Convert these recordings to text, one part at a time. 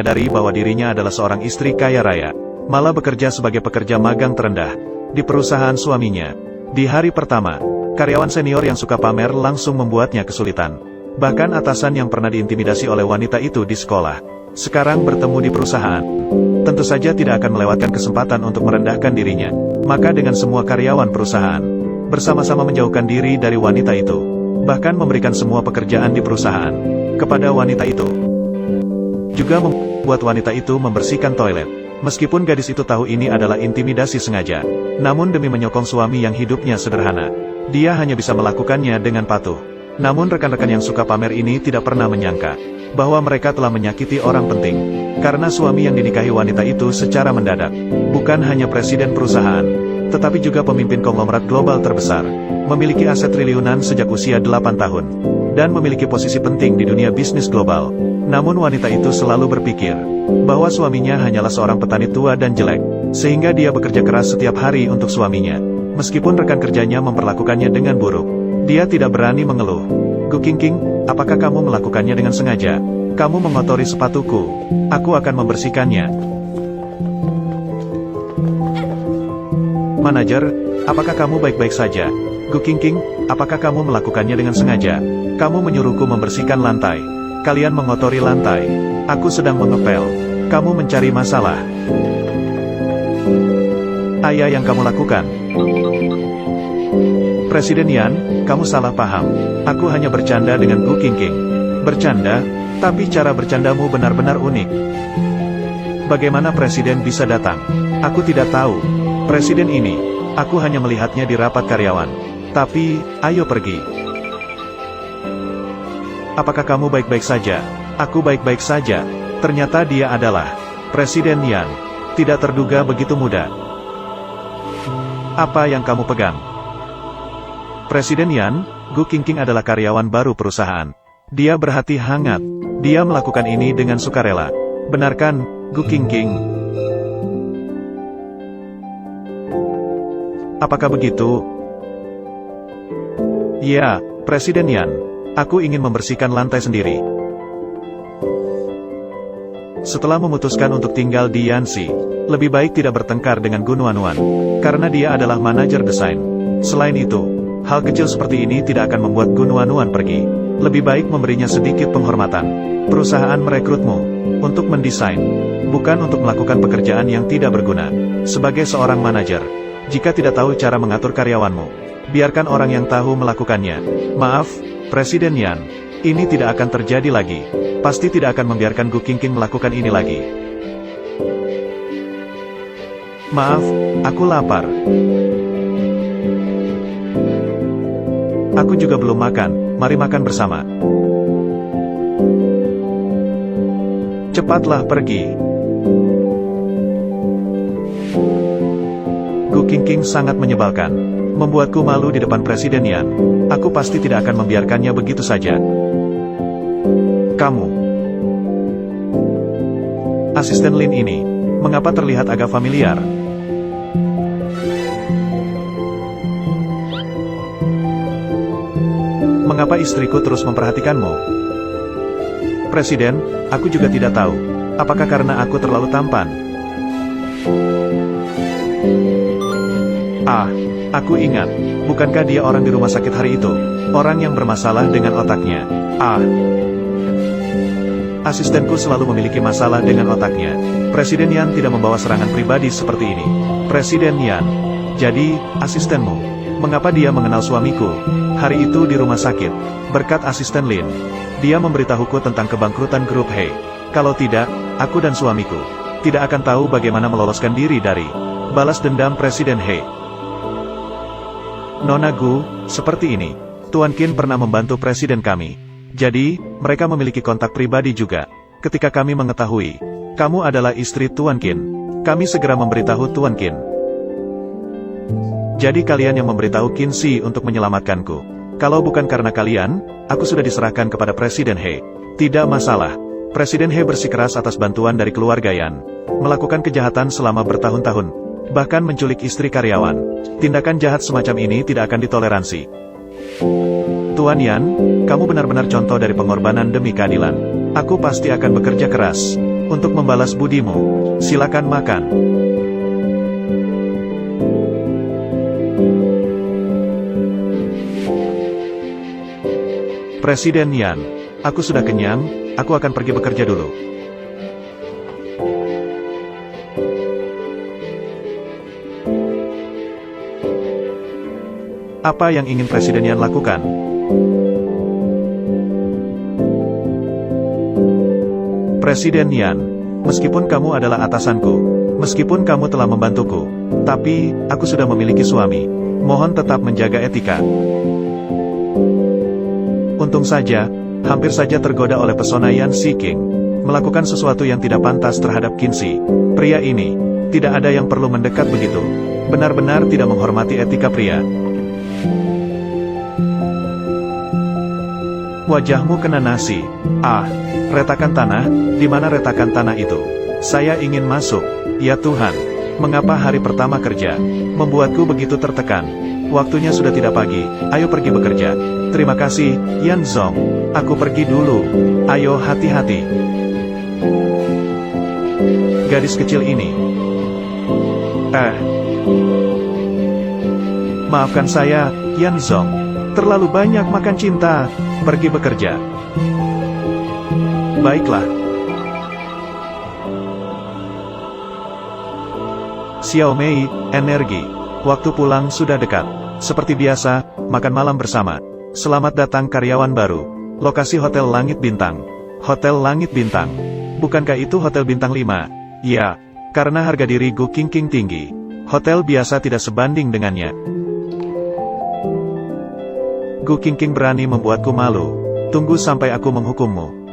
menyadari bahwa dirinya adalah seorang istri kaya raya, malah bekerja sebagai pekerja magang terendah di perusahaan suaminya. Di hari pertama, karyawan senior yang suka pamer langsung membuatnya kesulitan. Bahkan atasan yang pernah diintimidasi oleh wanita itu di sekolah, sekarang bertemu di perusahaan. Tentu saja tidak akan melewatkan kesempatan untuk merendahkan dirinya. Maka dengan semua karyawan perusahaan, bersama-sama menjauhkan diri dari wanita itu. Bahkan memberikan semua pekerjaan di perusahaan kepada wanita itu. Juga membuat wanita itu membersihkan toilet. Meskipun gadis itu tahu ini adalah intimidasi sengaja, namun demi menyokong suami yang hidupnya sederhana, dia hanya bisa melakukannya dengan patuh. Namun rekan-rekan yang suka pamer ini tidak pernah menyangka bahwa mereka telah menyakiti orang penting. Karena suami yang dinikahi wanita itu secara mendadak, bukan hanya presiden perusahaan, tetapi juga pemimpin konglomerat global terbesar, memiliki aset triliunan sejak usia 8 tahun, dan memiliki posisi penting di dunia bisnis global. Namun wanita itu selalu berpikir bahwa suaminya hanyalah seorang petani tua dan jelek, sehingga dia bekerja keras setiap hari untuk suaminya. Meskipun rekan kerjanya memperlakukannya dengan buruk, dia tidak berani mengeluh. Gu Qingqing, apakah kamu melakukannya dengan sengaja? Kamu mengotori sepatuku. Aku akan membersihkannya. Manajer, apakah kamu baik-baik saja? Gu Qingqing, apakah kamu melakukannya dengan sengaja? Kamu menyuruhku membersihkan lantai. Kalian mengotori lantai. Aku sedang mengepel. Kamu mencari masalah. Ayah yang kamu lakukan. Presiden Yan, kamu salah paham. Aku hanya bercanda dengan Gu Qingqing. Bercanda? Tapi cara bercandamu benar-benar unik. Bagaimana presiden bisa datang? Aku tidak tahu. Presiden ini, aku hanya melihatnya di rapat karyawan. Tapi, ayo pergi. Apakah kamu baik-baik saja? Aku baik-baik saja. Ternyata dia adalah Presiden Yan. Tidak terduga begitu mudah. Apa yang kamu pegang? Presiden Yan, Gu Qingqing adalah karyawan baru perusahaan. Dia berhati hangat. Dia melakukan ini dengan sukarela. Benarkan, Gu Qingqing? Apakah begitu? Ya, Presiden Yan. Aku ingin membersihkan lantai sendiri. Setelah memutuskan untuk tinggal di Yanxi, lebih baik tidak bertengkar dengan Gu Nuanuan, karena dia adalah manajer desain. Selain itu, hal kecil seperti ini tidak akan membuat Gu Nuanuan pergi. Lebih baik memberinya sedikit penghormatan. Perusahaan merekrutmu untuk mendesain, bukan untuk melakukan pekerjaan yang tidak berguna. Sebagai seorang manajer, jika tidak tahu cara mengatur karyawanmu, biarkan orang yang tahu melakukannya. Maaf, Presiden Yan, ini tidak akan terjadi lagi. Pasti tidak akan membiarkan Gu Qingqing melakukan ini lagi. Maaf, aku lapar. Aku juga belum makan, mari makan bersama. Cepatlah pergi. Gu Qingqing sangat menyebalkan. Membuatku malu di depan Presiden Yan. Aku pasti tidak akan membiarkannya begitu saja. Kamu. Asisten Lin ini, mengapa terlihat agak familiar? Mengapa istriku terus memperhatikanmu? Presiden, aku juga tidak tahu. Apakah karena aku terlalu tampan? Ah, aku ingat. Bukankah dia orang di rumah sakit hari itu? Orang yang bermasalah dengan otaknya. Ah. Asistenku selalu memiliki masalah dengan otaknya. Presiden Yan tidak membawa serangan pribadi seperti ini. Presiden Yan. Jadi, asistenmu. Mengapa dia mengenal suamiku? Hari itu di rumah sakit. Berkat asisten Lin. Dia memberitahuku tentang kebangkrutan grup He. Kalau tidak, aku dan suamiku tidak akan tahu bagaimana meloloskan diri dari balas dendam Presiden He. Nona Gu, seperti ini. Tuan Qin pernah membantu presiden kami. Jadi, mereka memiliki kontak pribadi juga. Ketika kami mengetahui kamu adalah istri Tuan Qin, kami segera memberitahu Tuan Qin. Jadi kalian yang memberitahu Qin Shi untuk menyelamatkanku. Kalau bukan karena kalian, aku sudah diserahkan kepada Presiden He. Tidak masalah. Presiden He bersikeras atas bantuan dari keluarga Yan. Melakukan kejahatan selama bertahun-tahun. Bahkan menculik istri karyawan. Tindakan jahat semacam ini tidak akan ditoleransi. Tuan Yan, kamu benar-benar contoh dari pengorbanan demi keadilan. Aku pasti akan bekerja keras. Untuk membalas budimu, silakan makan. Presiden Yan, aku sudah kenyang, aku akan pergi bekerja dulu. Apa yang ingin Presiden Yan lakukan? Presiden Yan, meskipun kamu adalah atasanku, meskipun kamu telah membantuku, tapi, aku sudah memiliki suami. Mohon tetap menjaga etika. Untung saja, hampir saja tergoda oleh pesona Yan Si King, melakukan sesuatu yang tidak pantas terhadap Qinzi. Pria ini, tidak ada yang perlu mendekat begitu. Benar-benar tidak menghormati etika pria. Wajahmu kena nasi. Ah, retakan tanah, di mana retakan tanah itu? Saya ingin masuk. Ya Tuhan, mengapa hari pertama kerja membuatku begitu tertekan? Waktunya sudah tidak pagi, ayo pergi bekerja. Terima kasih, Yan Zong. Aku pergi dulu. Ayo hati-hati. Gadis kecil ini. Maafkan saya, Yan Zong. Terlalu banyak makan cinta. Pergi bekerja. Baiklah. Xiao Mei, energi. Waktu pulang sudah dekat. Seperti biasa, makan malam bersama. Selamat datang karyawan baru. Lokasi Hotel Langit Bintang. Hotel Langit Bintang. Bukankah itu Hotel Bintang 5? Ya, karena harga diri Gu Qingqing tinggi. Hotel biasa tidak sebanding dengannya. Gu Qingqing berani membuatku malu. Tunggu sampai aku menghukummu.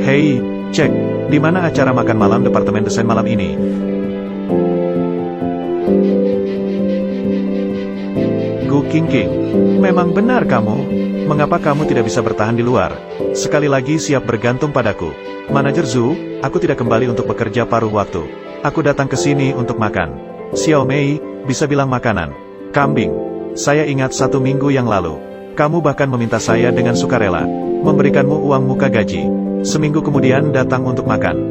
Hei, cek, di mana acara makan malam Departemen Desain malam ini? Gu Qingqing, memang benar kamu. Mengapa kamu tidak bisa bertahan di luar? Sekali lagi siap bergantung padaku. Manajer Zhu, aku tidak kembali untuk bekerja paruh waktu. Aku datang ke sini untuk makan. Xiao Mei, bisa bilang makanan. Kambing. Saya ingat 1 minggu yang lalu. Kamu bahkan meminta saya dengan sukarela memberikanmu uang muka gaji. Seminggu kemudian datang untuk makan.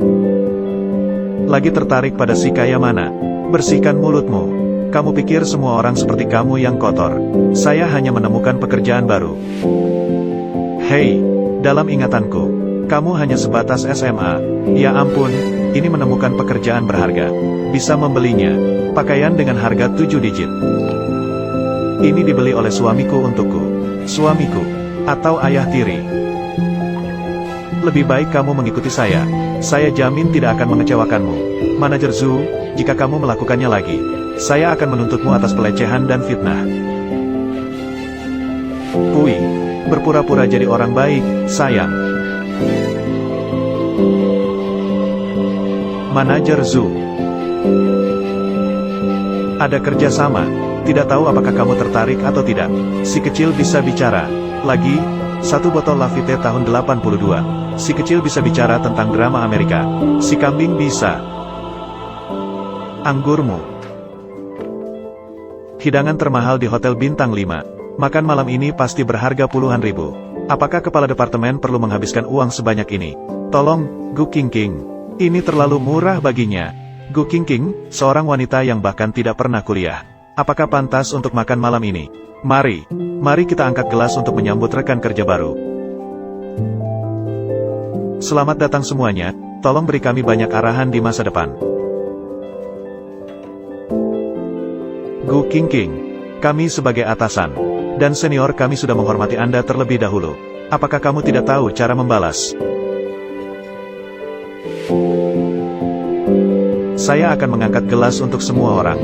Lagi tertarik pada si kaya mana? Bersihkan mulutmu. Kamu pikir semua orang seperti kamu yang kotor? Saya hanya menemukan pekerjaan baru. Hei, dalam ingatanku, kamu hanya sebatas SMA. Ya ampun, ini menemukan pekerjaan berharga. Bisa membelinya. Pakaian dengan harga 7 digit. Ini dibeli oleh suamiku untukku. Suamiku, atau ayah tiri. Lebih baik kamu mengikuti saya. Saya jamin tidak akan mengecewakanmu. Manajer Zhu, jika kamu melakukannya lagi, saya akan menuntutmu atas pelecehan dan fitnah. Pui, berpura-pura jadi orang baik, sayang. Manajer Zhu. Ada kerjasama. Tidak tahu apakah kamu tertarik atau tidak. Si kecil bisa bicara. Lagi, 1 botol Lafite tahun 82. Si kecil bisa bicara tentang drama Amerika. Si kambing bisa. Anggurmu. Hidangan termahal di Hotel Bintang 5. Makan malam ini pasti berharga puluhan ribu. Apakah kepala departemen perlu menghabiskan uang sebanyak ini? Tolong, Gu Qingqing. Ini terlalu murah baginya. Gu Qingqing, seorang wanita yang bahkan tidak pernah kuliah. Apakah pantas untuk makan malam ini? Mari kita angkat gelas untuk menyambut rekan kerja baru. Selamat datang semuanya, tolong beri kami banyak arahan di masa depan. Gu Qingqing, kami sebagai atasan dan senior kami sudah menghormati Anda terlebih dahulu. Apakah kamu tidak tahu cara membalas? Saya akan mengangkat gelas untuk semua orang.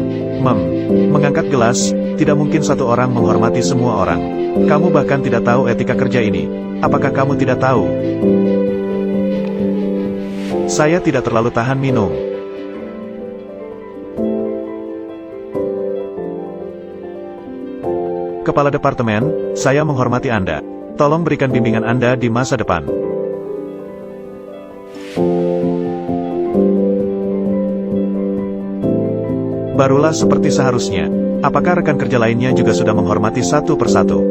Mengangkat gelas, tidak mungkin satu orang menghormati semua orang. Kamu bahkan tidak tahu etika kerja ini. Apakah kamu tidak tahu? Saya tidak terlalu tahan minum. Kepala departemen, saya menghormati Anda. Tolong berikan bimbingan Anda di masa depan. barulah seperti seharusnya. Apakah rekan kerja lainnya juga sudah menghormati satu persatu?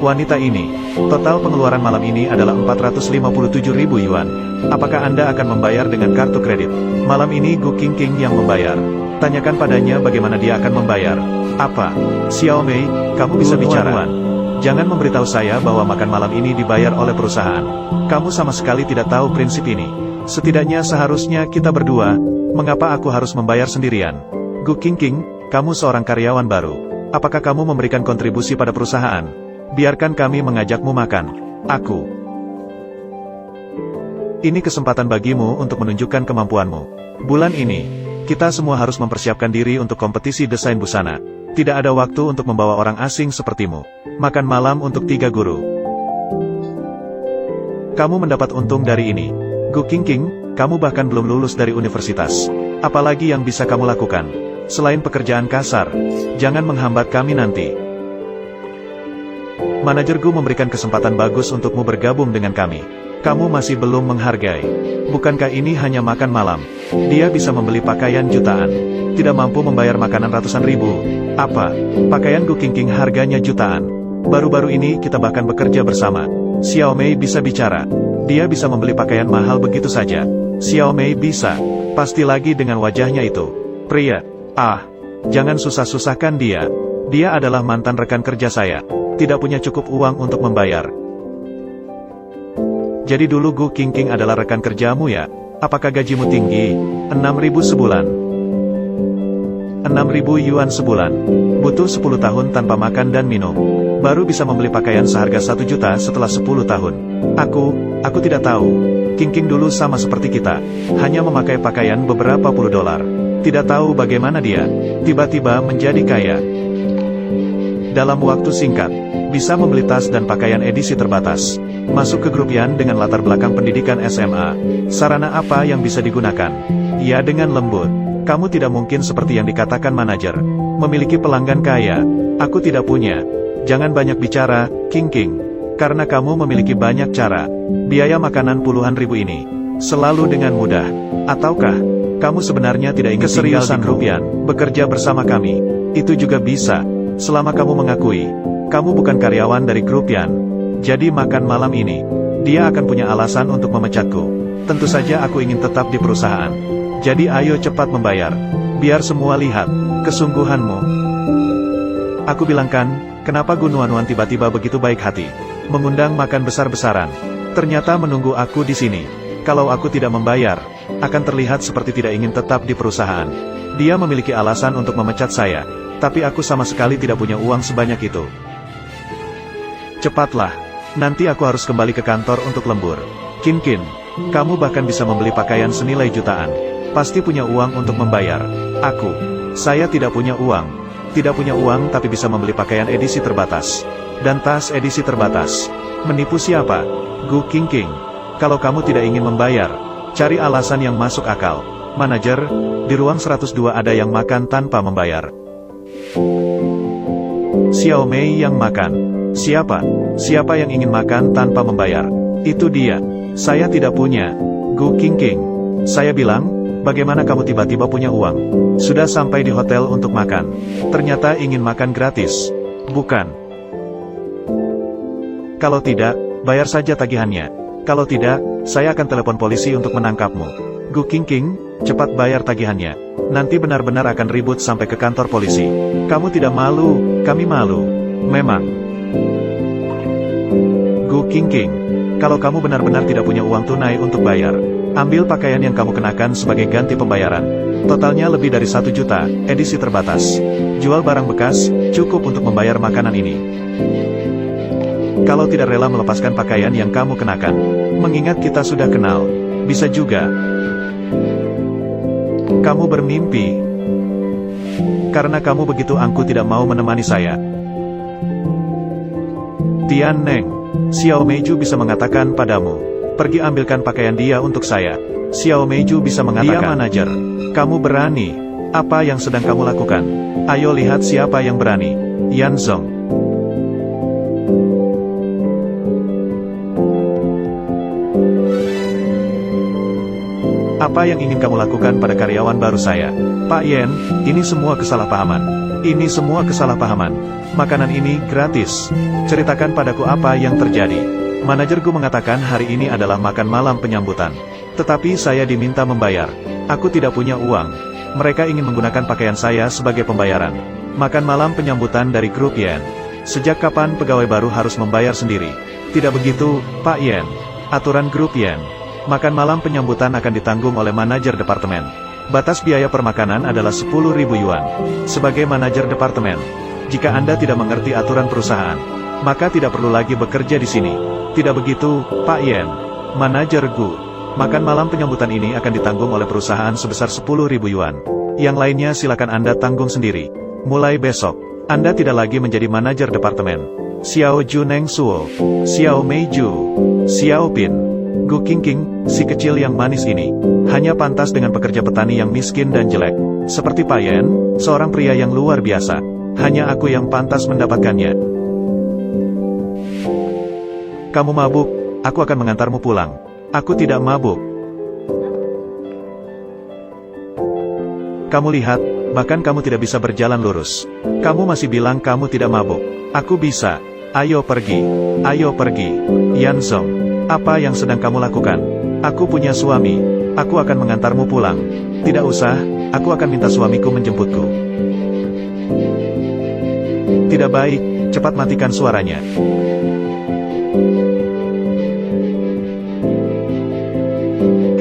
Wanita ini, total pengeluaran malam ini adalah 457.000 yuan. Apakah Anda akan membayar dengan kartu kredit? Malam ini Gu Qingqing yang membayar. Tanyakan padanya bagaimana dia akan membayar. Apa? Xiao Mei, kamu bisa bicara. Jangan memberitahu saya bahwa makan malam ini dibayar oleh perusahaan. Kamu sama sekali tidak tahu prinsip ini. Setidaknya seharusnya kita berdua. Mengapa aku harus membayar sendirian? Gu Qingqing, kamu seorang karyawan baru. Apakah kamu memberikan kontribusi pada perusahaan? Biarkan kami mengajakmu makan. Aku. Ini kesempatan bagimu untuk menunjukkan kemampuanmu. Bulan ini, kita semua harus mempersiapkan diri untuk kompetisi desain busana. Tidak ada waktu untuk membawa orang asing sepertimu. Makan malam untuk 3 guru. Kamu mendapat untung dari ini. Gu Qingqing, kamu bahkan belum lulus dari universitas. Apalagi yang bisa kamu lakukan? Selain pekerjaan kasar, jangan menghambat kami nanti. Manajer Gu memberikan kesempatan bagus untukmu bergabung dengan kami. Kamu masih belum menghargai. Bukankah ini hanya makan malam? Dia bisa membeli pakaian jutaan. Tidak mampu membayar makanan ratusan ribu. Apa? Pakaian Gu Qingqing harganya jutaan. Baru-baru ini kita bahkan bekerja bersama. Xiao Mei bisa bicara. Dia bisa membeli pakaian mahal begitu saja. Xiao Mei bisa. Pasti lagi dengan wajahnya itu. Pria. Jangan susah-susahkan dia. Dia adalah mantan rekan kerja saya. Tidak punya cukup uang untuk membayar. Jadi dulu Gu Qingqing adalah rekan kerjamu ya? Apakah gajimu tinggi? 6.000 sebulan. 6.000 yuan sebulan. Butuh 10 tahun tanpa makan dan minum. Baru bisa membeli pakaian seharga 1 juta setelah 10 tahun. Aku tidak tahu. Qingqing dulu sama seperti kita. Hanya memakai pakaian beberapa puluh dolar. Tidak tahu bagaimana dia tiba-tiba menjadi kaya. Dalam waktu singkat, bisa membeli tas dan pakaian edisi terbatas. Masuk ke grup Yan dengan latar belakang pendidikan SMA. Sarana apa yang bisa digunakan? Ya dengan lembut. Kamu tidak mungkin seperti yang dikatakan manajer. Memiliki pelanggan kaya. Aku tidak punya. Jangan banyak bicara, Qingqing. Karena kamu memiliki banyak cara. Biaya makanan puluhan ribu ini. Selalu dengan mudah. Ataukah, kamu sebenarnya tidak ingin tinggal di grup Yan, bekerja bersama kami? Itu juga bisa. Selama kamu mengakui, kamu bukan karyawan dari grup Yan. Jadi makan malam ini, dia akan punya alasan untuk memecatku. Tentu saja aku ingin tetap di perusahaan. Jadi ayo cepat membayar. Biar semua lihat, kesungguhanmu. Aku bilangkan, kenapa Gu Nuanuan tiba-tiba begitu baik hati. Mengundang makan besar-besaran. Ternyata menunggu aku di sini. Kalau aku tidak membayar, akan terlihat seperti tidak ingin tetap di perusahaan. Dia memiliki alasan untuk memecat saya. Tapi aku sama sekali tidak punya uang sebanyak itu. Cepatlah. Nanti aku harus kembali ke kantor untuk lembur. Qingqing, kamu bahkan bisa membeli pakaian senilai jutaan. Pasti punya uang untuk membayar. Saya tidak punya uang. Tidak punya uang tapi bisa membeli pakaian edisi terbatas. Dan tas edisi terbatas. Menipu siapa? Gu Qingqing. Kalau kamu tidak ingin membayar, cari alasan yang masuk akal. Manajer, di ruang 102 ada yang makan tanpa membayar. Xiao Mei yang makan. Siapa? Siapa yang ingin makan tanpa membayar? Itu dia. Saya tidak punya. Gu Qingqing. Saya bilang, bagaimana kamu tiba-tiba punya uang? Sudah sampai di hotel untuk makan. Ternyata ingin makan gratis. Bukan. Kalau tidak, bayar saja tagihannya. Kalau tidak, saya akan telepon polisi untuk menangkapmu. Gu Qingqing, cepat bayar tagihannya. Nanti benar-benar akan ribut sampai ke kantor polisi. Kamu tidak malu, kami malu. Memang. Gu Qingqing, kalau kamu benar-benar tidak punya uang tunai untuk bayar, ambil pakaian yang kamu kenakan sebagai ganti pembayaran. Totalnya lebih dari 1 juta, edisi terbatas. Jual barang bekas, cukup untuk membayar makanan ini. Kalau tidak rela melepaskan pakaian yang kamu kenakan, mengingat kita sudah kenal, bisa juga. Kamu bermimpi. Karena kamu begitu angkuh tidak mau menemani saya. Tian Neng, Xiao Meiju bisa mengatakan padamu, pergi ambilkan pakaian dia untuk saya. Xiao Meiju bisa mengatakan, dia manajer. Kamu berani. Apa yang sedang kamu lakukan? Ayo lihat siapa yang berani. Yan Zong. Apa yang ingin kamu lakukan pada karyawan baru saya? Pak Yen, ini semua kesalahpahaman. Ini semua kesalahpahaman. Makanan ini gratis. Ceritakan padaku apa yang terjadi. Manajerku mengatakan hari ini adalah makan malam penyambutan. Tetapi saya diminta membayar. Aku tidak punya uang. Mereka ingin menggunakan pakaian saya sebagai pembayaran. Makan malam penyambutan dari grup Yen. Sejak kapan pegawai baru harus membayar sendiri? Tidak begitu, Pak Yen. Aturan grup Yen. Makan malam penyambutan akan ditanggung oleh manajer departemen. Batas biaya per makanan adalah 10.000 yuan. Sebagai manajer departemen, jika Anda tidak mengerti aturan perusahaan, maka tidak perlu lagi bekerja di sini. Tidak begitu, Pak Yen. Manajer Gu. Makan malam penyambutan ini akan ditanggung oleh perusahaan sebesar 10.000 yuan. Yang lainnya silakan Anda tanggung sendiri. Mulai besok, Anda tidak lagi menjadi manajer departemen. Xiao Juneng Suo, Xiao Meiju, Xiao Pin. Gu Qingqing, si kecil yang manis ini, hanya pantas dengan pekerja petani yang miskin dan jelek. Seperti Pak Yen, seorang pria yang luar biasa. Hanya aku yang pantas mendapatkannya. Kamu mabuk, aku akan mengantarmu pulang. Aku tidak mabuk. Kamu lihat, bahkan kamu tidak bisa berjalan lurus. Kamu masih bilang kamu tidak mabuk. Aku bisa. Ayo pergi. Ayo pergi. Yan Zong. Apa yang sedang kamu lakukan? Aku punya suami. Aku akan mengantarmu pulang. Tidak usah, aku akan minta suamiku menjemputku. Tidak baik, cepat matikan suaranya.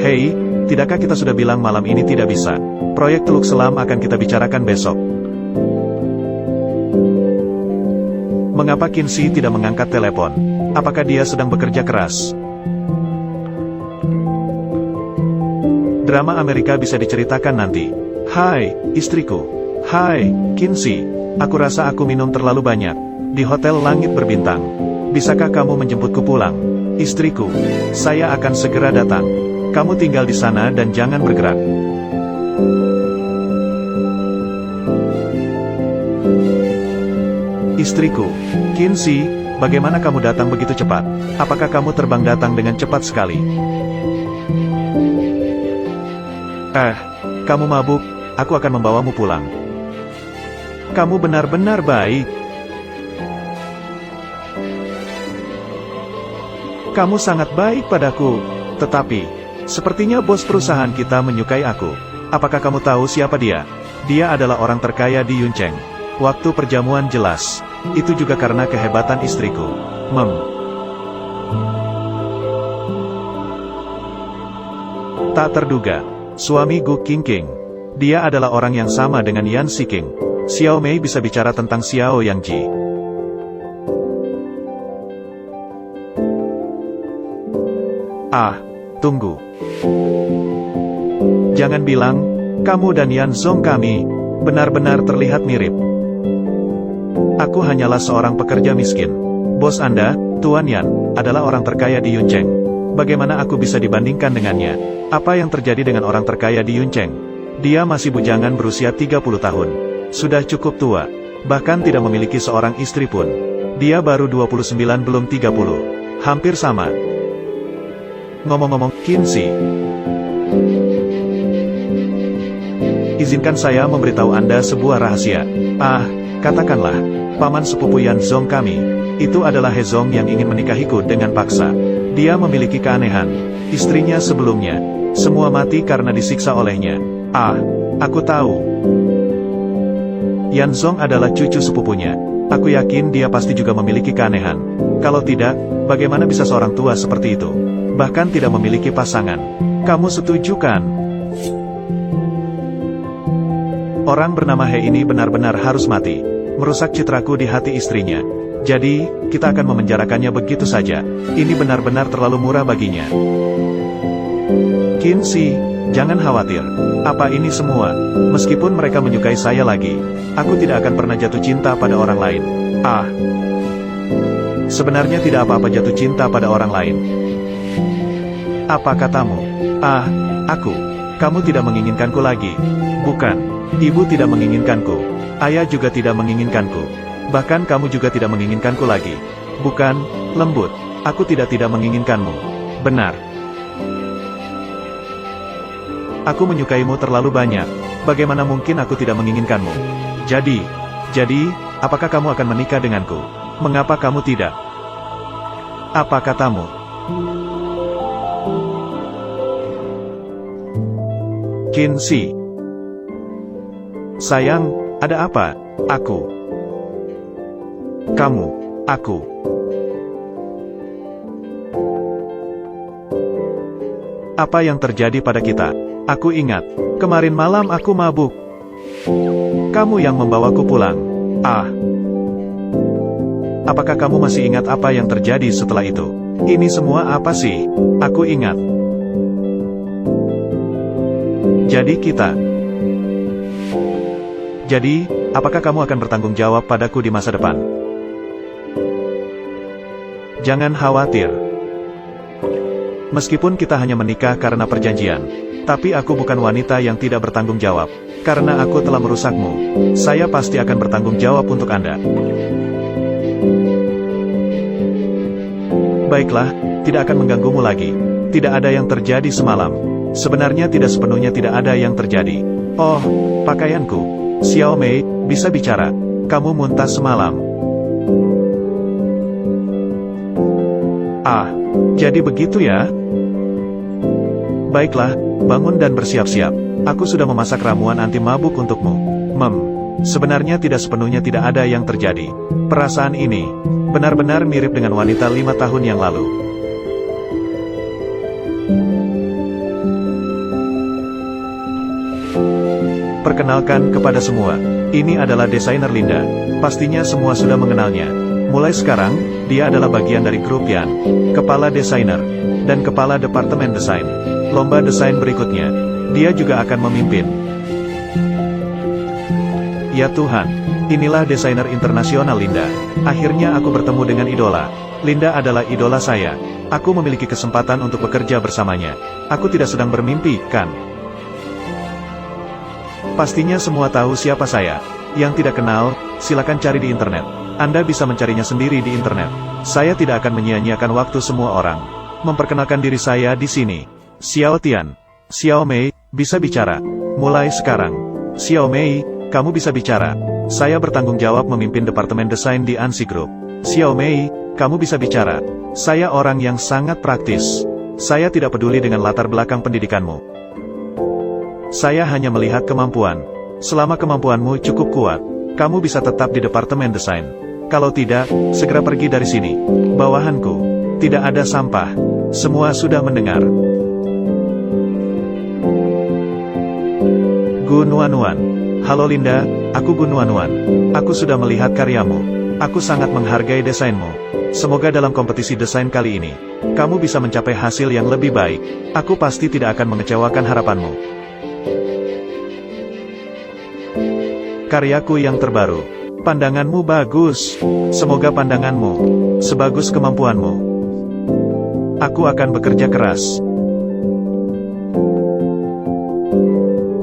Hei, tidakkah kita sudah bilang malam ini tidak bisa? Proyek Teluk Selam akan kita bicarakan besok. Mengapa Qinzi tidak mengangkat telepon? Apakah dia sedang bekerja keras? Drama Amerika bisa diceritakan nanti. Hai, istriku. Hai, Qinzi. Aku rasa aku minum terlalu banyak. Di Hotel Langit Berbintang. Bisakah kamu menjemputku pulang? Istriku. Saya akan segera datang. Kamu tinggal di sana dan jangan bergerak. Istriku. Qinzi, bagaimana kamu datang begitu cepat? Apakah kamu terbang datang dengan cepat sekali? Kamu mabuk, aku akan membawamu pulang. Kamu benar-benar baik. Kamu sangat baik padaku. Tetapi, sepertinya bos perusahaan kita menyukai aku. Apakah kamu tahu siapa dia? Dia adalah orang terkaya di Yuncheng. Waktu perjamuan jelas. Itu juga karena kehebatan istriku. Tak terduga. Suami Gu Qingqing. Dia adalah orang yang sama dengan Yan Siking. Xiao Mei bisa bicara tentang Xiao Yang Ji. Tunggu. Jangan bilang, kamu dan Yan Zong kami, benar-benar terlihat mirip. Aku hanyalah seorang pekerja miskin. Bos Anda, Tuan Yan, adalah orang terkaya di Yuncheng. Bagaimana aku bisa dibandingkan dengannya? Apa yang terjadi dengan orang terkaya di Yuncheng? Dia masih bujangan berusia 30 tahun. Sudah cukup tua. Bahkan tidak memiliki seorang istri pun. Dia baru 29 belum 30. Hampir sama. Ngomong-ngomong, Qinzi. Izinkan saya memberitahu Anda sebuah rahasia. Katakanlah, paman sepupu Yan Zong kami, itu adalah He Zong yang ingin menikahiku dengan paksa. Dia memiliki keanehan. Istrinya sebelumnya, semua mati karena disiksa olehnya. Aku tahu. Yan Zong adalah cucu sepupunya. Aku yakin dia pasti juga memiliki keanehan. Kalau tidak, bagaimana bisa seorang tua seperti itu? Bahkan tidak memiliki pasangan. Kamu setuju kan? Orang bernama He ini benar-benar harus mati. Merusak citraku di hati istrinya. Jadi, kita akan memenjarakannya begitu saja. Ini benar-benar terlalu murah baginya. Qinzi, Jangan khawatir. Apa ini semua? Meskipun mereka menyukai saya lagi, aku tidak akan pernah jatuh cinta pada orang lain. Ah. Sebenarnya tidak apa-apa jatuh cinta pada orang lain. Apa katamu? Ah, aku. Kamu tidak menginginkanku lagi. Bukan. Ibu tidak menginginkanku. Ayah juga tidak menginginkanku. Bahkan kamu juga tidak menginginkanku lagi. Bukan, lembut. Aku tidak menginginkanmu. Benar. Aku menyukaimu terlalu banyak. Bagaimana mungkin aku tidak menginginkanmu? Jadi, apakah kamu akan menikah denganku? Mengapa kamu tidak? Apa katamu? Kinsey. Sayang, ada apa? Aku. Kamu. Aku. Apa yang terjadi pada kita? Aku ingat. Kemarin malam aku mabuk. Kamu yang membawaku pulang. Ah. Apakah kamu masih ingat apa yang terjadi setelah itu? Ini semua apa sih? Aku ingat. Jadi, apakah kamu akan bertanggung jawab padaku di masa depan? Jangan khawatir. Meskipun kita hanya menikah karena perjanjian, tapi aku bukan wanita yang tidak bertanggung jawab. Karena aku telah merusakmu, saya pasti akan bertanggung jawab untuk Anda. Baiklah, tidak akan mengganggumu lagi. Tidak ada yang terjadi semalam. Sebenarnya tidak sepenuhnya tidak ada yang terjadi. Oh, pakaianku. Xiao Mei, bisa bicara. Kamu muntah semalam. Ah, jadi begitu ya? Baiklah, bangun dan bersiap-siap. Aku sudah memasak ramuan anti mabuk untukmu. Sebenarnya tidak sepenuhnya tidak ada yang terjadi. Perasaan ini benar-benar mirip dengan wanita 5 tahun yang lalu. Perkenalkan kepada semua, ini adalah desainer Linda. Pastinya semua sudah mengenalnya. Mulai sekarang, dia adalah bagian dari grup Yan, kepala desainer, dan kepala departemen desain. Lomba desain berikutnya, dia juga akan memimpin. Ya Tuhan, inilah desainer internasional Linda. Akhirnya aku bertemu dengan idola. Linda adalah idola saya. Aku memiliki kesempatan untuk bekerja bersamanya. Aku tidak sedang bermimpi, kan? Pastinya semua tahu siapa saya. Yang tidak kenal, silakan cari di internet. Anda bisa mencarinya sendiri di internet. Saya tidak akan menyia-nyiakan waktu semua orang. Memperkenalkan diri saya di sini. Xiao Tian. Xiao Mei, bisa bicara. Mulai sekarang. Xiao Mei, kamu bisa bicara. Saya bertanggung jawab memimpin departemen desain di Ansi Group. Xiao Mei, kamu bisa bicara. Saya orang yang sangat praktis. Saya tidak peduli dengan latar belakang pendidikanmu. Saya hanya melihat kemampuan. Selama kemampuanmu cukup kuat, kamu bisa tetap di departemen desain. Kalau tidak, segera pergi dari sini. Bawahanku. Tidak ada sampah. Semua sudah mendengar. Gu Nuanuan. Halo Linda, aku Gu Nuanuan. Aku sudah melihat karyamu. Aku sangat menghargai desainmu. Semoga dalam kompetisi desain kali ini, kamu bisa mencapai hasil yang lebih baik. Aku pasti tidak akan mengecewakan harapanmu. Karyaku yang terbaru. Pandanganmu bagus. Semoga pandanganmu sebagus kemampuanmu. Aku akan bekerja keras.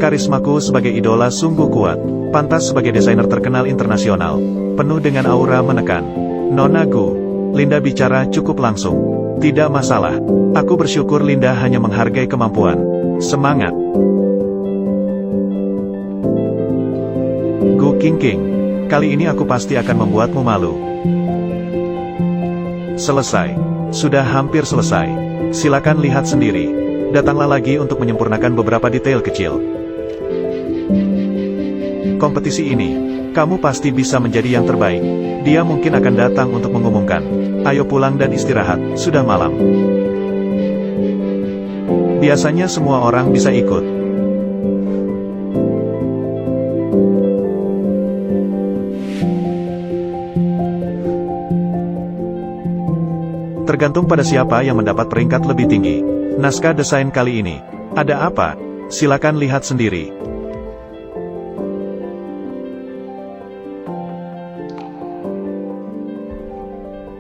Karismaku sebagai idola sungguh kuat. Pantas sebagai desainer terkenal internasional. Penuh dengan aura menekan. Nona Gu. Linda bicara cukup langsung. Tidak masalah. Aku bersyukur Linda hanya menghargai kemampuan. Semangat. Gu Qingqing. Kali ini aku pasti akan membuatmu malu. Selesai. Sudah hampir selesai. Silakan lihat sendiri. Datanglah lagi untuk menyempurnakan beberapa detail kecil. Kompetisi ini, kamu pasti bisa menjadi yang terbaik. Dia mungkin akan datang untuk mengumumkan. Ayo pulang dan istirahat, sudah malam. Biasanya semua orang bisa ikut. Tergantung pada siapa yang mendapat peringkat lebih tinggi. Naskah desain kali ini. Ada apa? Silakan lihat sendiri.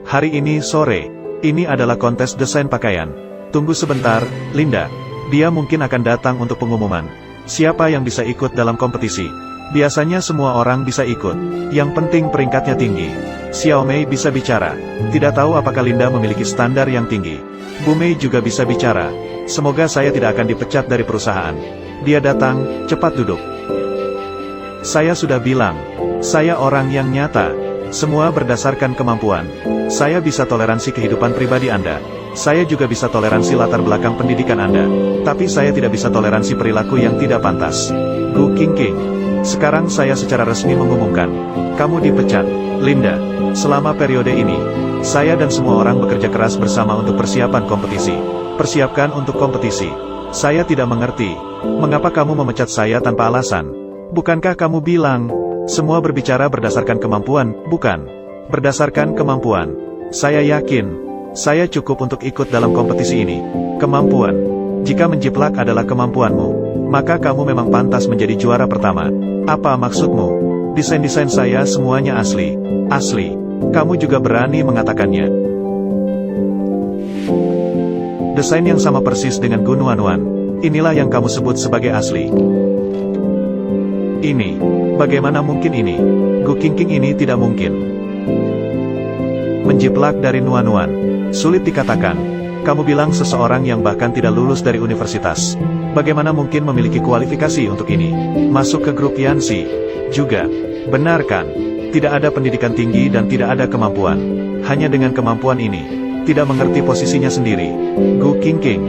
Hari ini sore, ini adalah kontes desain pakaian. Tunggu sebentar, Linda. Dia mungkin akan datang untuk pengumuman. Siapa yang bisa ikut dalam kompetisi? Biasanya semua orang bisa ikut. Yang penting peringkatnya tinggi. Xiao Mei bisa bicara. Tidak tahu apakah Linda memiliki standar yang tinggi. Bu Mei juga bisa bicara. Semoga saya tidak akan dipecat dari perusahaan. Dia datang, cepat duduk. Saya sudah bilang, saya orang yang nyata. Semua berdasarkan kemampuan. Saya bisa toleransi kehidupan pribadi Anda. Saya juga bisa toleransi latar belakang pendidikan Anda. Tapi saya tidak bisa toleransi perilaku yang tidak pantas. Gu Qingqing. Sekarang saya secara resmi mengumumkan. Kamu dipecat. Linda. Selama periode ini, saya dan semua orang bekerja keras bersama untuk persiapan kompetisi. Persiapkan untuk kompetisi. Saya tidak mengerti. Mengapa kamu memecat saya tanpa alasan? Bukankah kamu bilang, semua berbicara berdasarkan kemampuan, bukan? Berdasarkan kemampuan. Saya yakin, saya cukup untuk ikut dalam kompetisi ini. Kemampuan. Jika menjiplak adalah kemampuanmu, maka kamu memang pantas menjadi juara pertama. Apa maksudmu? Desain-desain saya semuanya asli. Asli. Kamu juga berani mengatakannya. Desain yang sama persis dengan Gu Nuanuan. Inilah yang kamu sebut sebagai asli. Ini. Bagaimana mungkin ini? Gu Qingqing ini tidak mungkin. Menjiplak dari Nuanuan. Sulit dikatakan. Kamu bilang seseorang yang bahkan tidak lulus dari universitas. Bagaimana mungkin memiliki kualifikasi untuk ini? Masuk ke grup Yanxi. Juga. Benarkan. Tidak ada pendidikan tinggi dan tidak ada kemampuan. Hanya dengan kemampuan ini. Tidak mengerti posisinya sendiri. Gu Qingqing.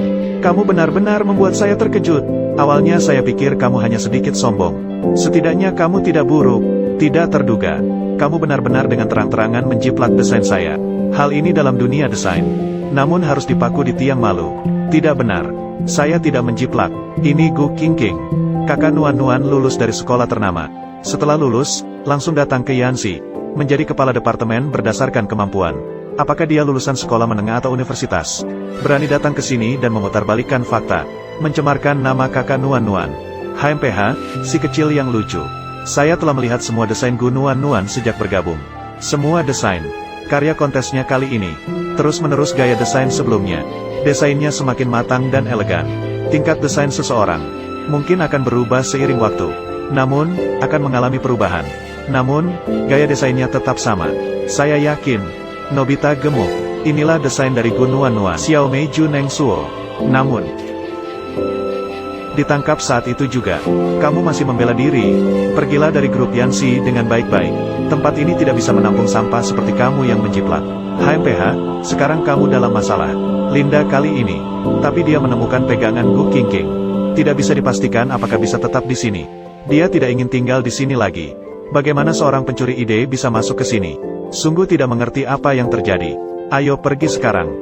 Kamu benar-benar membuat saya terkejut. Awalnya saya pikir kamu hanya sedikit sombong. Setidaknya kamu tidak buruk. Tidak terduga. Kamu benar-benar dengan terang-terangan menjiplak desain saya. Hal ini dalam dunia desain. Namun harus dipaku di tiang malu. Tidak benar. Saya tidak menjiplak. Ini Gu Qingqing. Kakak Nuan lulus dari sekolah ternama. Setelah lulus, langsung datang ke Yanxi. Menjadi kepala departemen berdasarkan kemampuan. Apakah dia lulusan sekolah menengah atau universitas? Berani datang ke sini dan memutarbalikkan fakta. Mencemarkan nama kakak Nuan. HMPH, si kecil yang lucu. Saya telah melihat semua desain Gu Nuan sejak bergabung. Semua desain. Karya kontesnya kali ini. Terus-menerus gaya desain sebelumnya. Desainnya semakin matang dan elegan. Tingkat desain seseorang mungkin akan berubah seiring waktu. Namun, akan mengalami perubahan. Namun, gaya desainnya tetap sama. Saya yakin. Nobita gemuk. Inilah desain dari Gu Nuan. Xiao Mei Juneng Suo. Namun, ditangkap saat itu juga. Kamu masih membela diri. Pergilah dari grup Yanxi dengan baik-baik. Tempat ini tidak bisa menampung sampah seperti kamu yang menjiplak. HMPH, sekarang kamu dalam masalah. Linda kali ini. Tapi dia menemukan pegangan Gu Qingqing. Tidak bisa dipastikan apakah bisa tetap di sini. Dia tidak ingin tinggal di sini lagi. Bagaimana seorang pencuri ide bisa masuk ke sini? Sungguh tidak mengerti apa yang terjadi. Ayo pergi sekarang.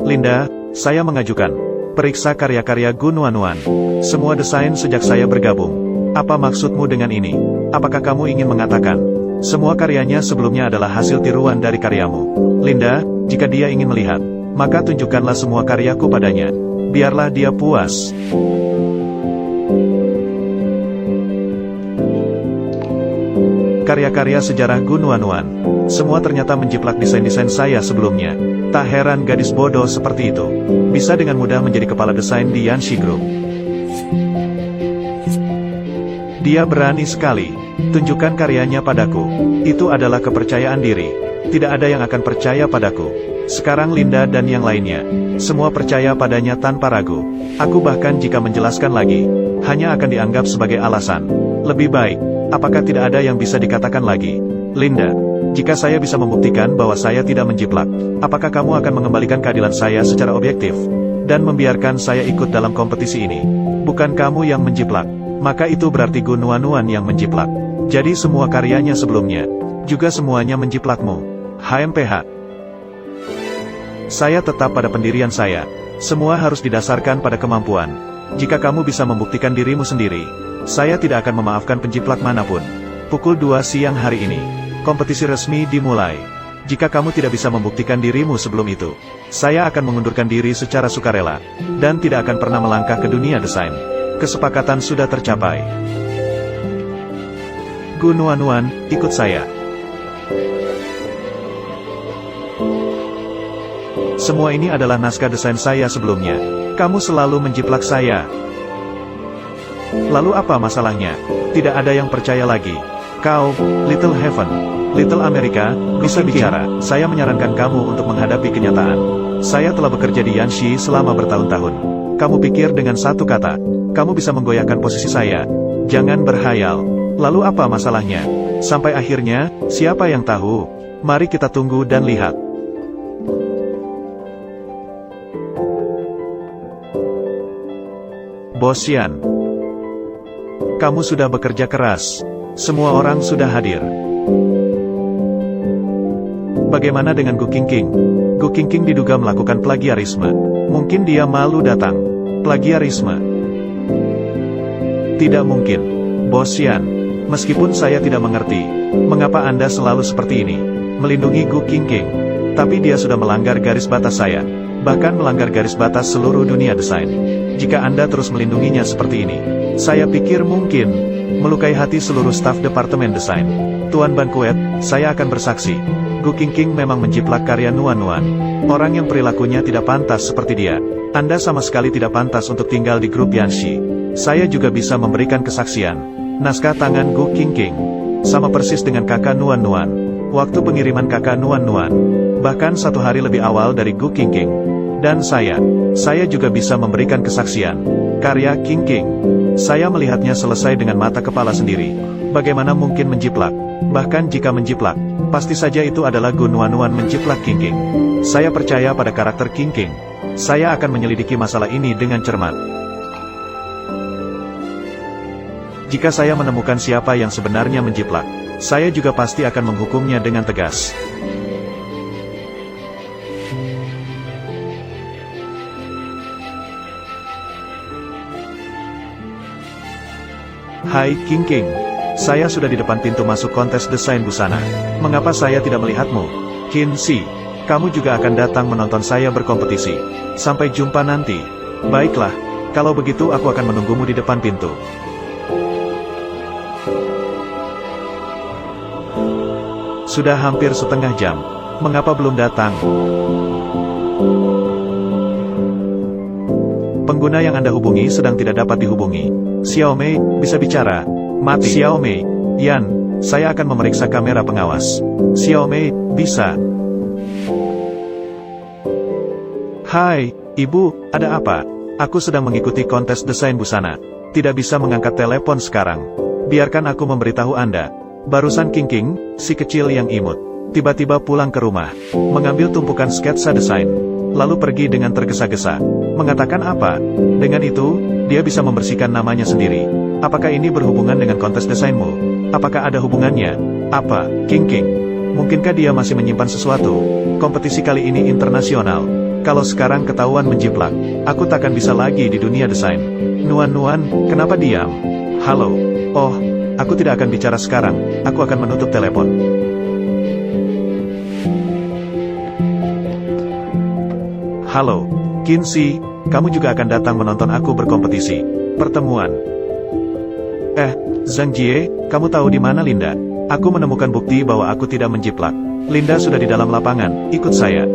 Linda, saya mengajukan. Periksa karya-karya Gu Nuan. Semua desain sejak saya bergabung. Apa maksudmu dengan ini? Apakah kamu ingin mengatakan, semua karyanya sebelumnya adalah hasil tiruan dari karyamu? Linda, jika dia ingin melihat, maka tunjukkanlah semua karyaku padanya. Biarlah dia puas. Karya-karya sejarah Gu Nuan. Semua ternyata menjiplak desain-desain saya sebelumnya. Tak heran gadis bodoh seperti itu bisa dengan mudah menjadi kepala desain di Yanxi Group. Dia berani sekali. Tunjukkan karyanya padaku. Itu adalah kepercayaan diri. Tidak ada yang akan percaya padaku. Sekarang Linda dan yang lainnya, semua percaya padanya tanpa ragu. Aku bahkan jika menjelaskan lagi, hanya akan dianggap sebagai alasan. Lebih baik, apakah tidak ada yang bisa dikatakan lagi? Linda, jika saya bisa membuktikan bahwa saya tidak menjiplak, apakah kamu akan mengembalikan keadilan saya secara objektif? Dan membiarkan saya ikut dalam kompetisi ini? Bukan kamu yang menjiplak, maka itu berarti Gu Nuan yang menjiplak. Jadi semua karyanya sebelumnya, juga semuanya menjiplakmu. HMPH. Saya tetap pada pendirian saya. Semua harus didasarkan pada kemampuan. Jika kamu bisa membuktikan dirimu sendiri, saya tidak akan memaafkan penjiplak manapun. Pukul 2 siang hari ini, kompetisi resmi dimulai. Jika kamu tidak bisa membuktikan dirimu sebelum itu, saya akan mengundurkan diri secara sukarela, dan tidak akan pernah melangkah ke dunia desain. Kesepakatan sudah tercapai. Gu Nuan, ikut saya. Semua ini adalah naskah desain saya sebelumnya. Kamu selalu menjiplak saya. Lalu apa masalahnya? Tidak ada yang percaya lagi. Kau, Little Heaven, Little America, bisa bicara. Saya menyarankan kamu untuk menghadapi kenyataan. Saya telah bekerja di Yanxi selama bertahun-tahun. Kamu pikir dengan satu kata, kamu bisa menggoyahkan posisi saya? Jangan berhayal. Lalu apa masalahnya? Sampai akhirnya, siapa yang tahu? Mari kita tunggu dan lihat. Bos Xian, kamu sudah bekerja keras. Semua orang sudah hadir. Bagaimana dengan Gu Qingqing? Gu Qingqing diduga melakukan plagiarisme. Mungkin dia malu datang. Plagiarisme? Tidak mungkin. Bos Xian, meskipun saya tidak mengerti, mengapa Anda selalu seperti ini, melindungi Gu Qingqing. Tapi dia sudah melanggar garis batas saya. Bahkan melanggar garis batas seluruh dunia desain. Jika Anda terus melindunginya seperti ini, saya pikir mungkin melukai hati seluruh staf Departemen Desain. Tuan Ban Kuet, saya akan bersaksi. Gu Qingqing memang menjiplak karya Nuan. Orang yang perilakunya tidak pantas seperti dia. Anda sama sekali tidak pantas untuk tinggal di grup Yanxi. Saya juga bisa memberikan kesaksian. Naskah tangan Gu Qingqing sama persis dengan kakak Nuan. Waktu pengiriman kakak Nuan. Bahkan 1 hari lebih awal dari Gu Qingqing. Dan saya juga bisa memberikan kesaksian. Karya Qingqing, saya melihatnya selesai dengan mata kepala sendiri. Bagaimana mungkin menjiplak? Bahkan jika menjiplak, pasti saja itu adalah Gu Nuan menjiplak Qingqing. Saya percaya pada karakter Qingqing. Saya akan menyelidiki masalah ini dengan cermat. Jika saya menemukan siapa yang sebenarnya menjiplak, saya juga pasti akan menghukumnya dengan tegas. Hai Qingqing, saya sudah di depan pintu masuk kontes desain busana. Mengapa saya tidak melihatmu? Qin Shi, kamu juga akan datang menonton saya berkompetisi. Sampai jumpa nanti. Baiklah, kalau begitu aku akan menunggumu di depan pintu. Sudah hampir setengah jam. Mengapa belum datang? Pengguna yang Anda hubungi sedang tidak dapat dihubungi. Xiaomei, bisa bicara. Mati. Xiaomei, Yan, saya akan memeriksa kamera pengawas. Xiaomei, bisa. Hai, Ibu, ada apa? Aku sedang mengikuti kontes desain busana. Tidak bisa mengangkat telepon sekarang. Biarkan aku memberitahu Anda. Barusan Qingqing, si kecil yang imut, tiba-tiba pulang ke rumah, mengambil tumpukan sketsa desain, lalu pergi dengan tergesa-gesa. Mengatakan apa? Dengan itu, dia bisa membersihkan namanya sendiri. Apakah ini berhubungan dengan kontes desainmu? Apakah ada hubungannya? Apa, Qingqing? Mungkinkah dia masih menyimpan sesuatu? Kompetisi kali ini internasional. Kalau sekarang ketahuan menjiplak, aku takkan bisa lagi di dunia desain. Nuan, kenapa diam? Halo. Oh, aku tidak akan bicara sekarang. Aku akan menutup telepon. Halo, Qin Shi, kamu juga akan datang menonton aku berkompetisi. Pertemuan. Zhang Jie, kamu tahu di mana Linda? Aku menemukan bukti bahwa aku tidak menjiplak. Linda sudah di dalam lapangan, ikut saya.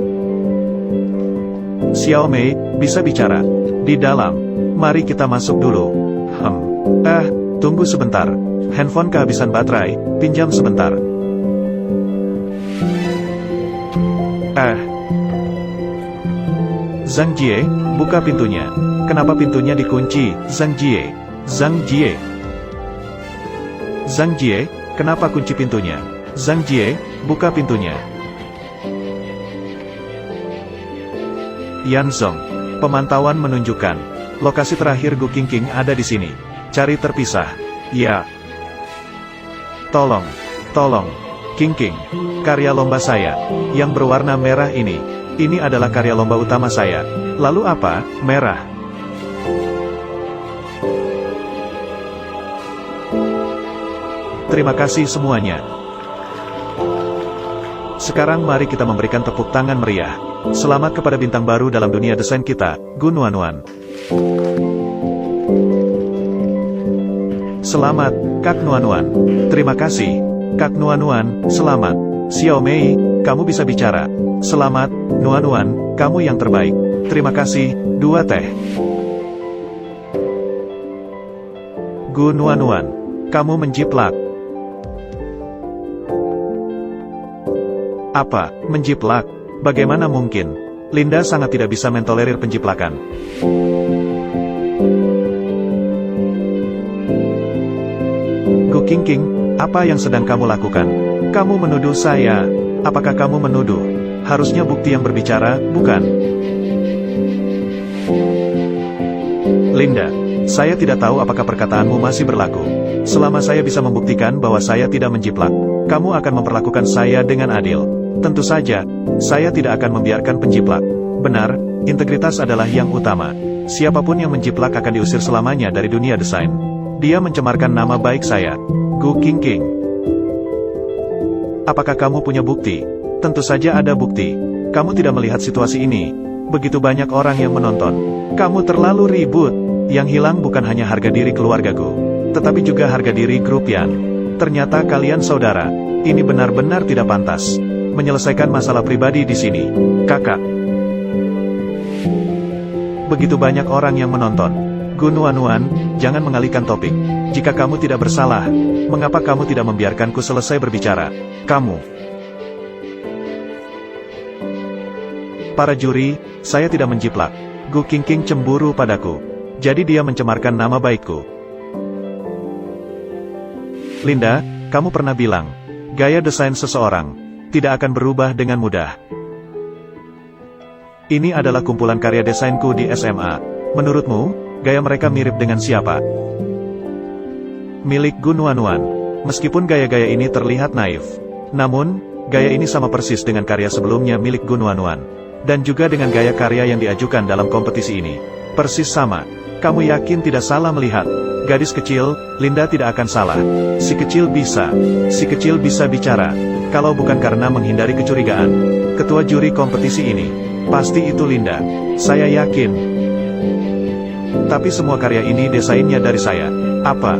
Xiaomei, bisa bicara. Di dalam. Mari kita masuk dulu. Tunggu sebentar. Handphone kehabisan baterai, pinjam sebentar. Zhang Jie, buka pintunya. Kenapa pintunya dikunci, Zhang Jie? Zhang Jie. Zhang Jie, kenapa kunci pintunya? Zhang Jie, buka pintunya. Yan Zong, pemantauan menunjukkan, lokasi terakhir Gu Qingqing ada di sini. Cari terpisah. Ya. Tolong, Qingqing, karya lomba saya, yang berwarna merah ini adalah karya lomba utama saya. Lalu apa, merah? Terima kasih semuanya. Sekarang mari kita memberikan tepuk tangan meriah. Selamat kepada bintang baru dalam dunia desain kita, Gu Nuanuan. Selamat, Kak Nuanuan. Terima kasih, Kak Nuanuan. Selamat. Xiao Mei, kamu bisa bicara. Selamat, Nuanuan, kamu yang terbaik. Terima kasih, 2 teh. Gu Nuanuan, kamu menjiplak. Apa, menjiplak? Bagaimana mungkin? Linda sangat tidak bisa mentolerir penjiplakan. Gu Qingqing, apa yang sedang kamu lakukan? Kamu menuduh saya. Apakah kamu menuduh? Harusnya bukti yang berbicara, bukan? Linda, saya tidak tahu apakah perkataanmu masih berlaku. Selama saya bisa membuktikan bahwa saya tidak menjiplak, kamu akan memperlakukan saya dengan adil. Tentu saja, saya tidak akan membiarkan penjiplak. Benar, integritas adalah yang utama. Siapapun yang menjiplak akan diusir selamanya dari dunia desain. Dia mencemarkan nama baik saya. Gu Qingqing. Apakah kamu punya bukti? Tentu saja ada bukti. Kamu tidak melihat situasi ini. Begitu banyak orang yang menonton. Kamu terlalu ribut. Yang hilang bukan hanya harga diri keluargaku, tetapi juga harga diri grup Yan. Ternyata kalian saudara. Ini benar-benar tidak pantas. Menyelesaikan masalah pribadi di sini. Kakak. Begitu banyak orang yang menonton. Gu Nuanuan, jangan mengalihkan topik. Jika kamu tidak bersalah, mengapa kamu tidak membiarkanku selesai berbicara? Kamu. Para juri, saya tidak menjiplak. Gu Qingqing cemburu padaku. Jadi dia mencemarkan nama baikku. Linda, kamu pernah bilang, gaya desain seseorang tidak akan berubah dengan mudah. Ini adalah kumpulan karya desainku di SMA. Menurutmu, gaya mereka mirip dengan siapa? Milik Gu Nuanuan. Meskipun gaya-gaya ini terlihat naif, namun, gaya ini sama persis dengan karya sebelumnya milik Gu Nuanuan. Dan juga dengan gaya karya yang diajukan dalam kompetisi ini. Persis sama. Kamu yakin tidak salah melihat? Gadis kecil, Linda tidak akan salah. Si kecil bisa bicara. Kalau bukan karena menghindari kecurigaan, ketua juri kompetisi ini, pasti itu Linda. Saya yakin. Tapi semua karya ini desainnya dari saya. Apa?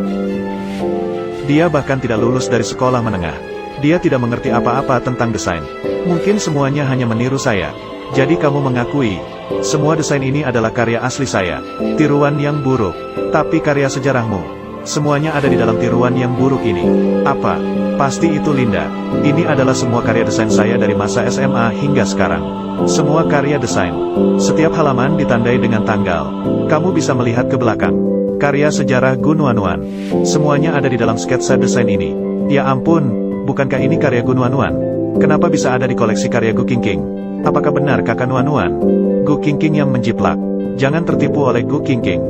Dia bahkan tidak lulus dari sekolah menengah. Dia tidak mengerti apa-apa tentang desain. Mungkin semuanya hanya meniru saya. Jadi kamu mengakui, semua desain ini adalah karya asli saya. Tiruan yang buruk. Tapi karya sejarahmu, semuanya ada di dalam tiruan yang buruk ini. Apa? Pasti itu Linda. Ini adalah semua karya desain saya dari masa SMA hingga sekarang. Semua karya desain. Setiap halaman ditandai dengan tanggal. Kamu bisa melihat ke belakang. Karya sejarah Gu Nuanuan. Semuanya ada di dalam sketsa desain ini. Ya ampun, bukankah ini karya Gu Nuanuan? Kenapa bisa ada di koleksi karya Gu Qingqing? Apakah benar kakak Nuanuan? Gu Qingqing yang menjiplak. Jangan tertipu oleh Gu Qingqing.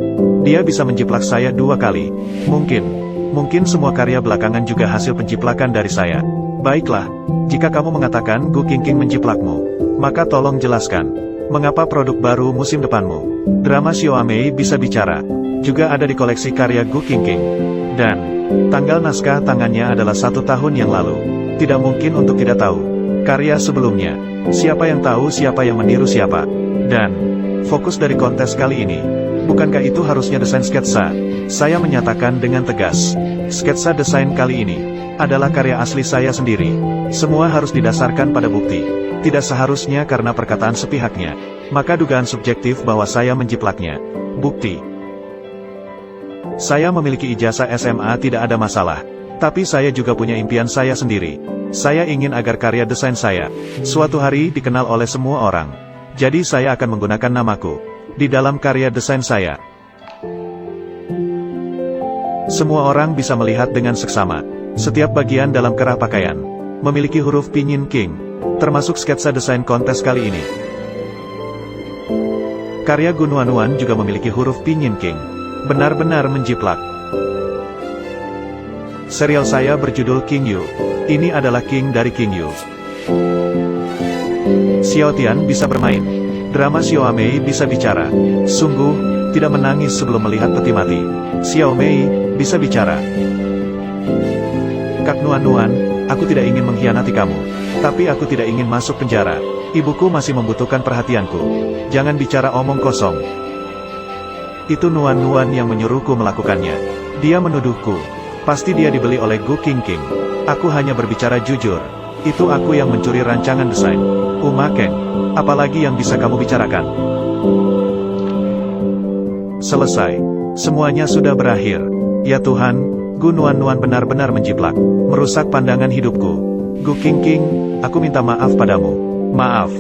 Dia bisa menjiplak saya 2 kali. Mungkin semua karya belakangan juga hasil penjiplakan dari saya. Baiklah, jika kamu mengatakan Gu Qingqing menjiplakmu, maka tolong jelaskan, mengapa produk baru musim depanmu, drama Xiao Mei bisa bicara, juga ada di koleksi karya Gu Qingqing. Dan, tanggal naskah tangannya adalah 1 tahun yang lalu. Tidak mungkin untuk tidak tahu. Karya sebelumnya. Siapa yang tahu siapa yang meniru siapa? Dan, fokus dari kontes kali ini. Bukankah itu harusnya desain sketsa? Saya menyatakan dengan tegas. Sketsa desain kali ini adalah karya asli saya sendiri. Semua harus didasarkan pada bukti. Tidak seharusnya karena perkataan sepihaknya. Maka dugaan subjektif bahwa saya menjiplaknya. Bukti. Saya memiliki ijazah SMA tidak ada masalah. Tapi saya juga punya impian saya sendiri. Saya ingin agar karya desain saya suatu hari dikenal oleh semua orang. Jadi saya akan menggunakan namaku di dalam karya desain saya. Semua orang bisa melihat dengan seksama. Setiap bagian dalam kerah pakaian memiliki huruf pinyin King, termasuk sketsa desain kontes kali ini. Karya Gu Nuanuan juga memiliki huruf pinyin King. Benar-benar menjiplak. Serial saya berjudul King Yu. Ini adalah King dari King Yu. Xiao Tian bisa bermain. Drama Xiao Mei bisa bicara. Sungguh, tidak menangis sebelum melihat peti mati. Xiao Mei bisa bicara. Kak Nuanuan, aku tidak ingin mengkhianati kamu. Tapi aku tidak ingin masuk penjara. Ibuku masih membutuhkan perhatianku. Jangan bicara omong kosong. Itu Nuan yang menyuruhku melakukannya. Dia menuduhku. Pasti dia dibeli oleh Gu Qingqing. Aku hanya berbicara jujur. Itu aku yang mencuri rancangan desain. Umakeng, apalagi yang bisa kamu bicarakan? Selesai. Semuanya sudah berakhir. Ya Tuhan, Gu Nuan benar-benar menjiplak. Merusak pandangan hidupku. Gu Qingqing, aku minta maaf padamu. Maaf.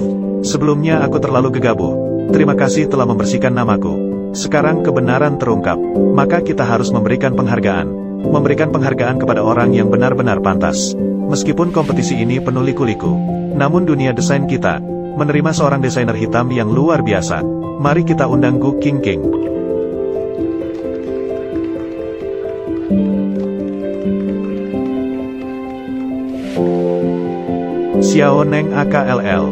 Sebelumnya aku terlalu gegabah. Terima kasih telah membersihkan namaku. Sekarang kebenaran terungkap. Maka kita harus memberikan penghargaan. Memberikan penghargaan kepada orang yang benar-benar pantas. Meskipun kompetisi ini penuh liku-liku, namun dunia desain kita menerima seorang desainer hitam yang luar biasa. Mari kita undang Gu Qingqing. Xiao Neng AKLL.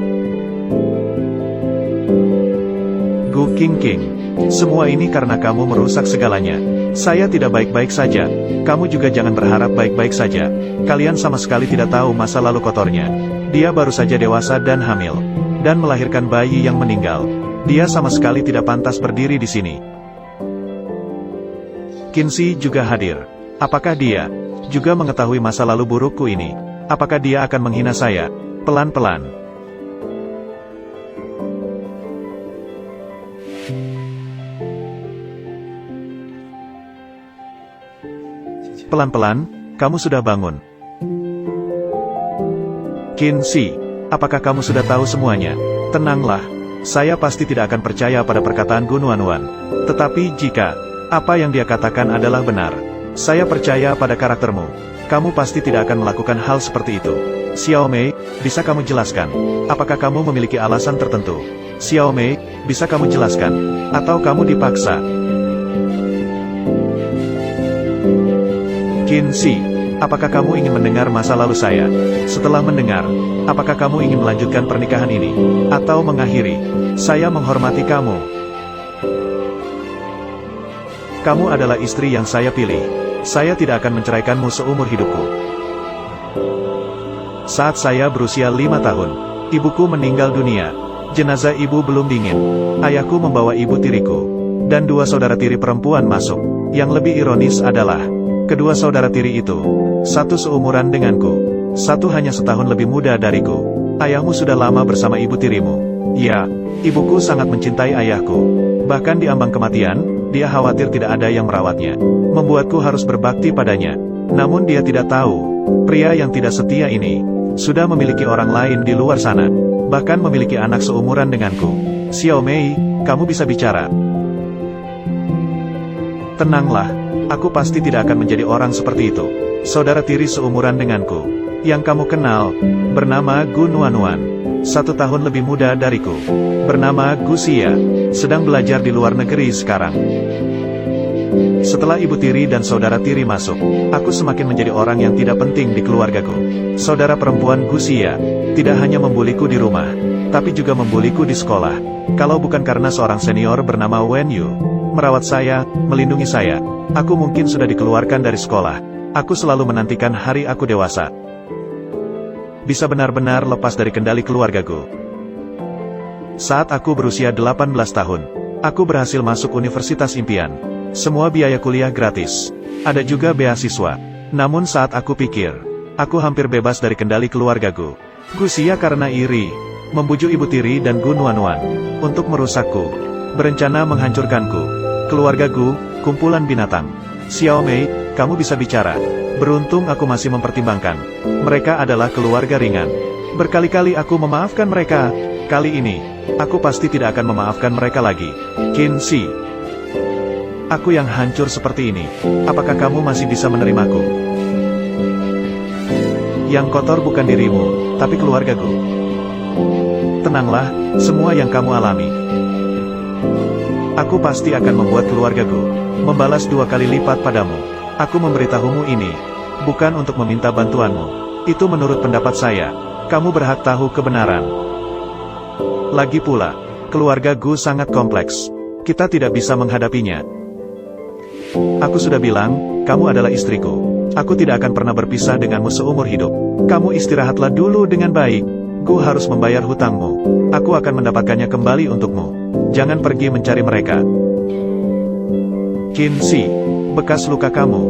Gu Qingqing, semua ini karena kamu merusak segalanya. Saya tidak baik-baik saja. Kamu juga jangan berharap baik-baik saja. Kalian sama sekali tidak tahu masa lalu kotornya. Dia baru saja dewasa dan hamil. Dan melahirkan bayi yang meninggal. Dia sama sekali tidak pantas berdiri di sini. Qinzi juga hadir. Apakah dia juga mengetahui masa lalu burukku ini? Apakah dia akan menghina saya? Pelan-pelan. Pelan-pelan, kamu sudah bangun. Qinzi, apakah kamu sudah tahu semuanya? Tenanglah, saya pasti tidak akan percaya pada perkataan Gu Nuan. Tetapi jika apa yang dia katakan adalah benar, saya percaya pada karaktermu. Kamu pasti tidak akan melakukan hal seperti itu. Xiao Mei, bisa kamu jelaskan? Apakah kamu memiliki alasan tertentu? Xiao Mei, bisa kamu jelaskan? Atau kamu dipaksa? Qinzi, apakah kamu ingin mendengar masa lalu saya? Setelah mendengar, apakah kamu ingin melanjutkan pernikahan ini? Atau mengakhiri? Saya menghormati kamu. Kamu adalah istri yang saya pilih. Saya tidak akan menceraikanmu seumur hidupku. Saat saya berusia 5 tahun, ibuku meninggal dunia. Jenazah ibu belum dingin. Ayahku membawa ibu tiriku. Dan 2 saudara tiri perempuan masuk. Yang lebih ironis adalah, kedua saudara tiri itu, satu seumuran denganku, satu hanya setahun lebih muda dariku. Ayahmu sudah lama bersama ibu tirimu. Ya, ibuku sangat mencintai ayahku. Bahkan di ambang kematian, dia khawatir tidak ada yang merawatnya. Membuatku harus berbakti padanya. Namun dia tidak tahu, pria yang tidak setia ini, sudah memiliki orang lain di luar sana. Bahkan memiliki anak seumuran denganku. Xiao Mei, kamu bisa bicara. Tenanglah. Aku pasti tidak akan menjadi orang seperti itu. Saudara tiri seumuran denganku, yang kamu kenal, bernama Gu Nuan, 1 tahun lebih muda dariku. Bernama Gu Xia, sedang belajar di luar negeri sekarang. Setelah ibu tiri dan saudara tiri masuk, aku semakin menjadi orang yang tidak penting di keluargaku. Saudara perempuan Gu Xia, tidak hanya membuliku di rumah, tapi juga membuliku di sekolah. Kalau bukan karena seorang senior bernama Wen Yu merawat saya, melindungi saya, aku mungkin sudah dikeluarkan dari sekolah. Aku selalu menantikan hari aku dewasa. Bisa benar-benar lepas dari kendali keluargaku. Saat aku berusia 18 tahun, aku berhasil masuk universitas impian. Semua biaya kuliah gratis. Ada juga beasiswa. Namun saat aku pikir, aku hampir bebas dari kendali keluargaku. Gu Xia karena iri, membujuk ibu tiri dan Gu Nuan untuk merusakku. Berencana menghancurkanku. Keluargaku, kumpulan binatang. Xiao Mei, kamu bisa bicara. Beruntung aku masih mempertimbangkan. Mereka adalah keluarga ringan. Berkali-kali aku memaafkan mereka. Kali ini, aku pasti tidak akan memaafkan mereka lagi. Qinzi, aku yang hancur seperti ini. Apakah kamu masih bisa menerimaku? Yang kotor bukan dirimu, tapi keluargaku. Tenanglah, semua yang kamu alami. Aku pasti akan membuat keluargaku membalas 2 kali lipat padamu. Aku memberitahumu ini, bukan untuk meminta bantuanmu. Itu menurut pendapat saya. Kamu berhak tahu kebenaran. Lagi pula, keluarga Gu sangat kompleks. Kita tidak bisa menghadapinya. Aku sudah bilang, kamu adalah istriku. Aku tidak akan pernah berpisah denganmu seumur hidup. Kamu istirahatlah dulu dengan baik. Ku harus membayar hutangmu. Aku akan mendapatkannya kembali untukmu. Jangan pergi mencari mereka. Qin Si, bekas luka kamu.